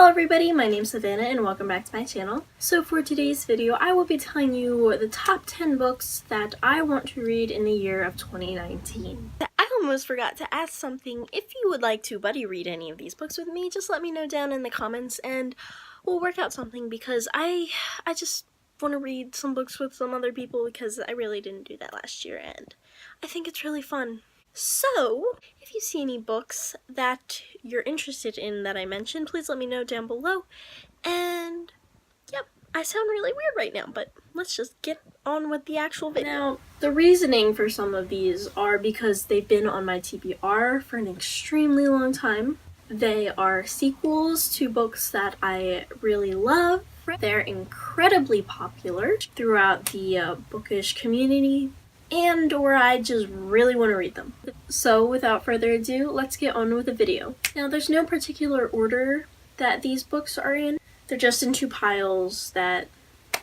Hello everybody, my name's Savannah and welcome back to my channel. So for today's video, I will be telling you the top 10 books that I want to read in the year of 2019. I almost forgot to ask something. If you would like to buddy read any of these books with me, just let me know down in the comments and we'll work out something because I just want to read some books with some other people because I really didn't do that last year and I think it's really fun. So, if you see any books that you're interested in that I mentioned, please let me know down below. And, yep, I sound really weird right now, but let's just get on with the actual video. Now, the reasoning for some of these are because they've been on my TBR for an extremely long time. They are sequels to books that I really love. They're incredibly popular throughout the bookish community, and or I just really want to read them. So without further ado, let's get on with the video. Now there's no particular order that these books are in. They're just in two piles that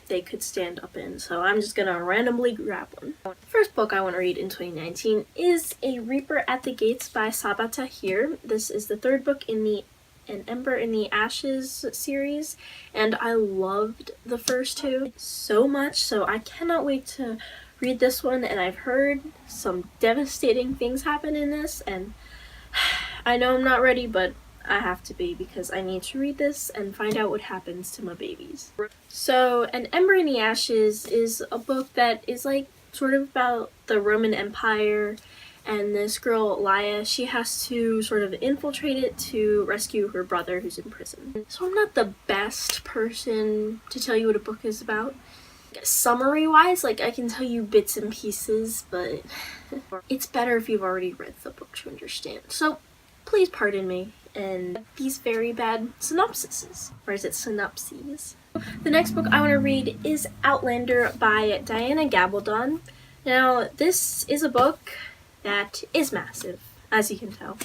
they could stand up in, so I'm just gonna randomly grab one. The first book I want to read in 2019 is A Reaper at the Gates by Sabaa Tahir. This is the third book in the An Ember in the Ashes series, and I loved the first two so much, so I cannot wait to read this one. And I've heard some devastating things happen in this, and I know I'm not ready, but I have to be because I need to read this and find out what happens to my babies. So An Ember in the Ashes is a book that is like sort of about the Roman Empire, and this girl, Laya, she has to sort of infiltrate it to rescue her brother who's in prison. So I'm not the best person to tell you what a book is about. Summary-wise, like, I can tell you bits and pieces, but it's better if you've already read the book to understand. So please pardon me and these very bad synopsises. Or is it synopses? The next book I want to read is Outlander by Diana Gabaldon. Now, this is a book that is massive, as you can tell.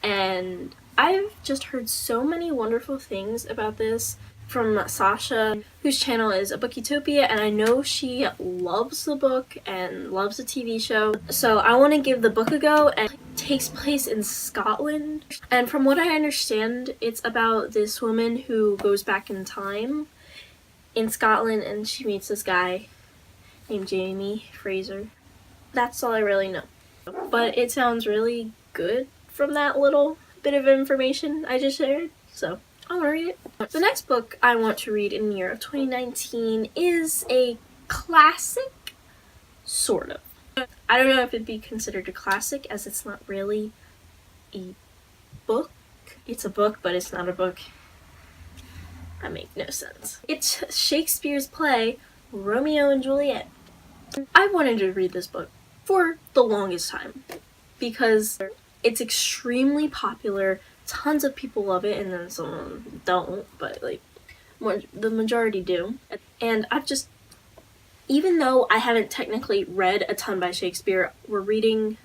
And I've just heard so many wonderful things about this from Sasha, whose channel is A Booktopia, and I know she loves the book and loves the TV show. So I want to give the book a go, and it takes place in Scotland. And from what I understand, it's about this woman who goes back in time in Scotland and she meets this guy named Jamie Fraser. That's all I really know. But it sounds really good from that little bit of information I just shared, so I want to read it. The next book I want to read in the year of 2019 is a classic, sort of. I don't know if it'd be considered a classic as it's not really a book. It's a book, but it's not a book. That makes no sense. It's Shakespeare's play, Romeo and Juliet. I wanted to read this book for the longest time because it's extremely popular. Tons of people love it, and then some don't, but like the majority do. And I've just, even though I haven't technically read a ton by Shakespeare, we're reading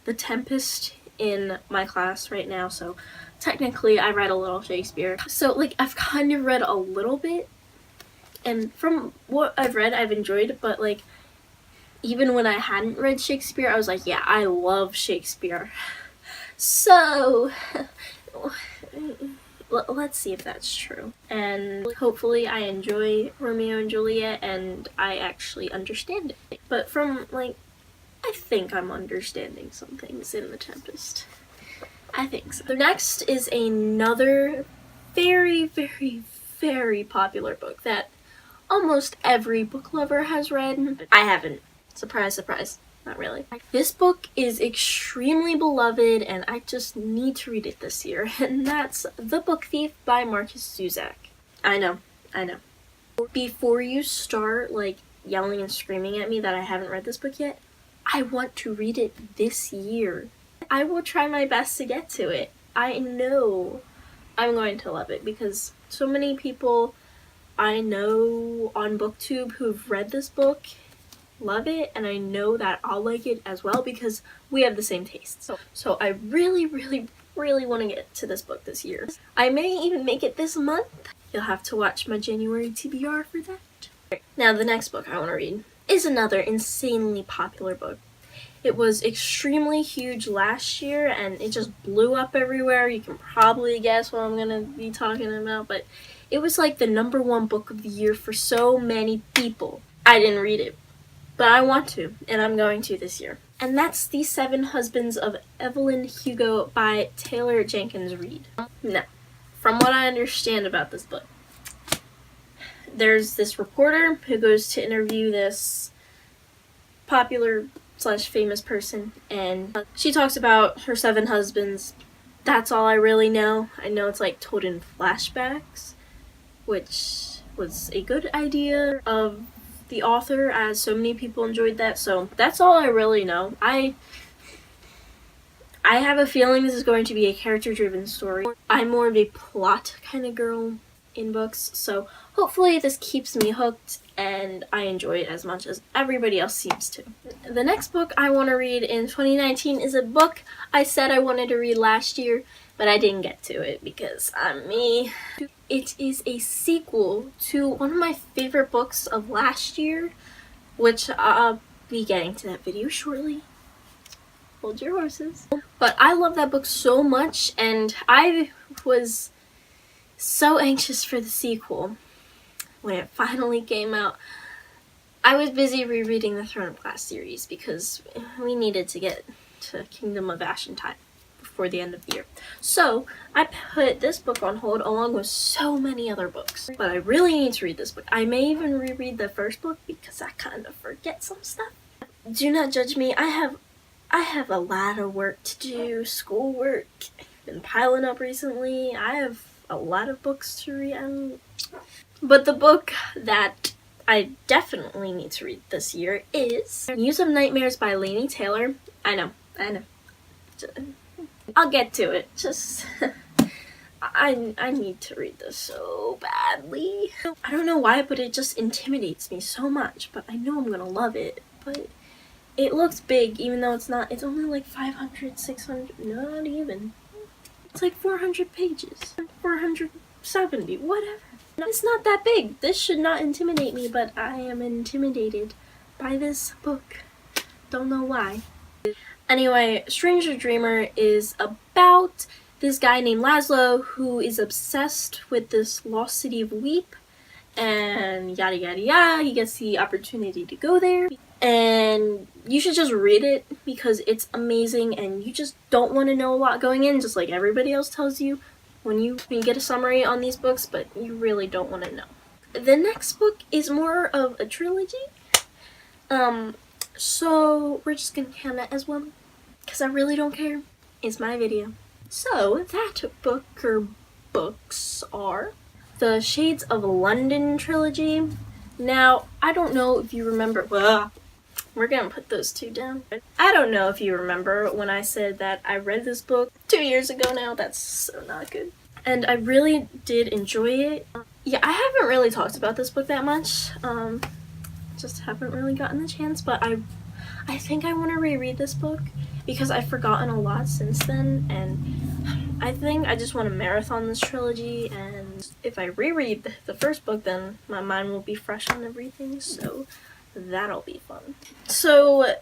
The Tempest in my class right now, so technically I read a little Shakespeare. So like I've kind of read a little bit, and from what I've read I've enjoyed, but like even when I hadn't read Shakespeare I was like, yeah, I love Shakespeare. So let's see if that's true. And hopefully I enjoy Romeo and Juliet and I actually understand it. But from like, I think I'm understanding some things in The Tempest. I think so. The next is another very, very, very popular book that almost every book lover has read. I haven't. Surprise, surprise. Not really. This book is extremely beloved and I just need to read it this year, and that's The Book Thief by Marcus Zusak. I know. Before you start like yelling and screaming at me that I haven't read this book yet, I want to read it this year. I will try my best to get to it. I know I'm going to love it because so many people I know on BookTube who've read this book love it, and I know that I'll like it as well because we have the same taste. So I really, really, really want to get to this book this year. I may even make it this month. You'll have to watch my January TBR for that. Now the next book I want to read is another insanely popular book. It was extremely huge last year and it just blew up everywhere. You can probably guess what I'm gonna be talking about, but it was like the #1 book of the year for so many people. I didn't read it, but I want to, and I'm going to this year. And that's The Seven Husbands of Evelyn Hugo by Taylor Jenkins Reid. Now, from what I understand about this book, there's this reporter who goes to interview this popular / famous person, and she talks about her 7 husbands. That's all I really know. I know it's like told in flashbacks, which was a good idea of the author, as so many people enjoyed that. So that's all I really know. I have a feeling this is going to be a character-driven story. I'm more of a plot kind of girl in books, so hopefully this keeps me hooked and I enjoy it as much as everybody else seems to. The next book I want to read in 2019 is a book I said I wanted to read last year, but I didn't get to it because I'm me. It is a sequel to one of my favorite books of last year, which I'll be getting to that video shortly. Hold your horses. But I love that book so much, and I was so anxious for the sequel when it finally came out. I was busy rereading the Throne of Glass series because we needed to get to Kingdom of Ash in time before the end of the year. So I put this book on hold along with so many other books. But I really need to read this book. I may even reread the first book because I kind of forget some stuff. Do not judge me. I have a lot of work to do, schoolwork, been piling up recently. I have a lot of books to read. But the book that I definitely need to read this year is Muse of Nightmares by Laini Taylor. I know. I'll get to it. Just, I need to read this so badly. I don't know why, but it just intimidates me so much. But I know I'm gonna love it. But it looks big, even though it's not. It's only like 500, 600, not even. It's like 400 pages. 470, whatever. It's not that big. This should not intimidate me, but I am intimidated by this book. Don't know why. Anyway, Stranger Dreamer is about this guy named Laszlo who is obsessed with this lost city of Weep, and yada yada yada. He gets the opportunity to go there, and you should just read it because it's amazing, and you just don't want to know a lot going in, just like everybody else tells you when you get a summary on these books, but you really don't want to know. The next book is more of a trilogy, so we're just gonna count that as one because I really don't care. It's my video. So that book or books are the Shades of London trilogy. Now, I don't know if you remember, we're gonna put those two down. I don't know if you remember when I said that I read this book 2 years ago now. That's so not good. And I really did enjoy it. Yeah, I haven't really talked about this book that much. Just haven't really gotten the chance, but I think I want to reread this book because I've forgotten a lot since then, and I think I just want to marathon this trilogy, and if I reread the first book, then my mind will be fresh on everything, so that'll be fun. So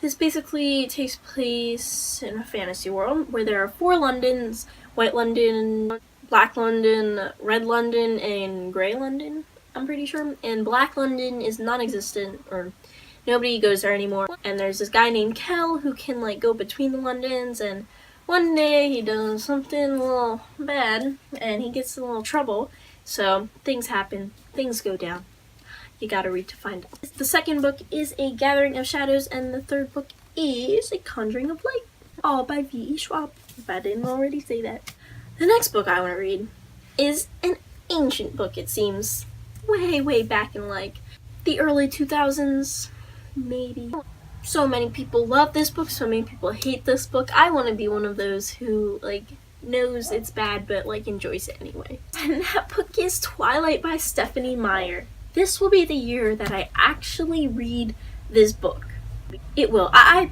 this basically takes place in a fantasy world where there are 4 Londons: White London, Black London, Red London, and Grey London, I'm pretty sure. And Black London is non-existent, or nobody goes there anymore. And there's this guy named Kel who can like go between the Londons, and one day he does something a little bad and he gets in a little trouble. So things happen, things go down. You gotta read to find out. The second book is A Gathering of Shadows, and the third book is A Conjuring of Light, all by V.E. Schwab, if I didn't already say that. The next book I want to read is an ancient book, it seems. Way back in like the early 2000s, maybe. So many people love this book, so many people hate this book. I want to be one of those who like knows it's bad but like enjoys it anyway. And that book is Twilight by Stephanie Meyer. This will be the year that I actually read this book. It will. I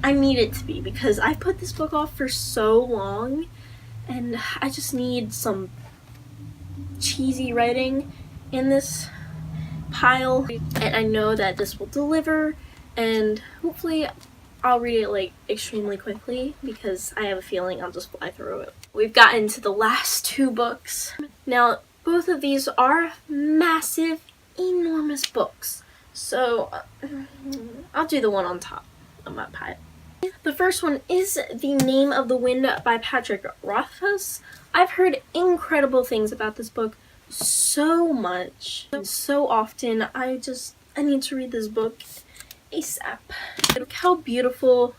need it to be, because I put this book off for so long and I just need some cheesy writing in this pile, and I know that this will deliver, and hopefully I'll read it like extremely quickly because I have a feeling I'll just fly through it. We've gotten to the last 2 books. Now, both of these are massive, enormous books. So, I'll do the one on top of my pile. The first one is The Name of the Wind by Patrick Rothfuss. I've heard incredible things about this book so much and so often. I need to read this book ASAP. Look how beautiful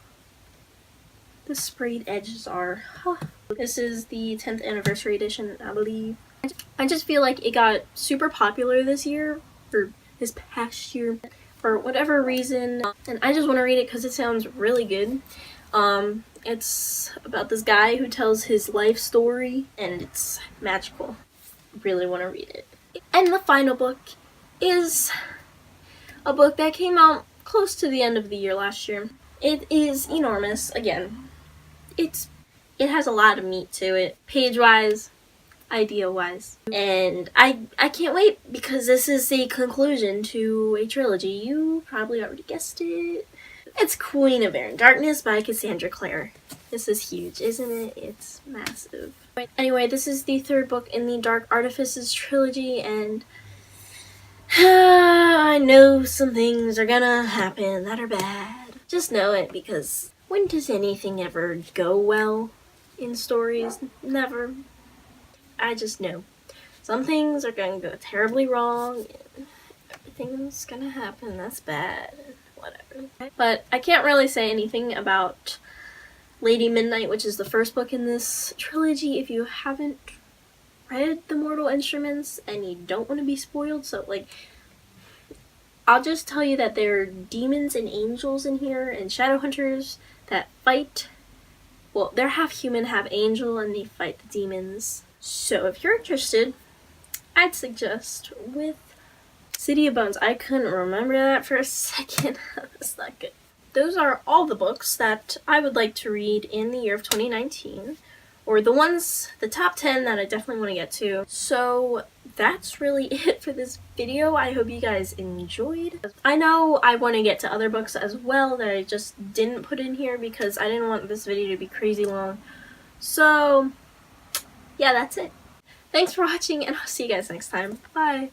the sprayed edges are. This is the 10th anniversary edition, I believe. I just feel like it got super popular this year, or this past year, for whatever reason, and I just want to read it because it sounds really good. It's about this guy who tells his life story, and it's magical. Really want to read it. And the final book is a book that came out close to the end of the year last year. It is enormous. Again, it has a lot of meat to it, page-wise, idea-wise, and I can't wait because this is the conclusion to a trilogy. You probably already guessed it. It's Queen of Air and Darkness by Cassandra Clare. This is huge, isn't it? It's massive. Anyway, this is the 3rd book in the Dark Artifices trilogy, and I know some things are gonna happen that are bad. Just know it, because when does anything ever go well in stories? Never. I just know. Some things are gonna go terribly wrong, and everything's gonna happen that's bad. Whatever. But I can't really say anything about Lady Midnight, which is the 1st book in this trilogy, if you haven't read The Mortal Instruments and you don't want to be spoiled. So, like, I'll just tell you that there are demons and angels in here, and shadow hunters that fight. Well, they're half human, half angel, and they fight the demons. So if you're interested, I'd suggest with City of Bones. I couldn't remember that for a second. That's not good. Those are all the books that I would like to read in the year of 2019. Or the top 10 that I definitely want to get to. So that's really it for this video. I hope you guys enjoyed. I know I want to get to other books as well that I just didn't put in here because I didn't want this video to be crazy long. So yeah, that's it. Thanks for watching, and I'll see you guys next time. Bye!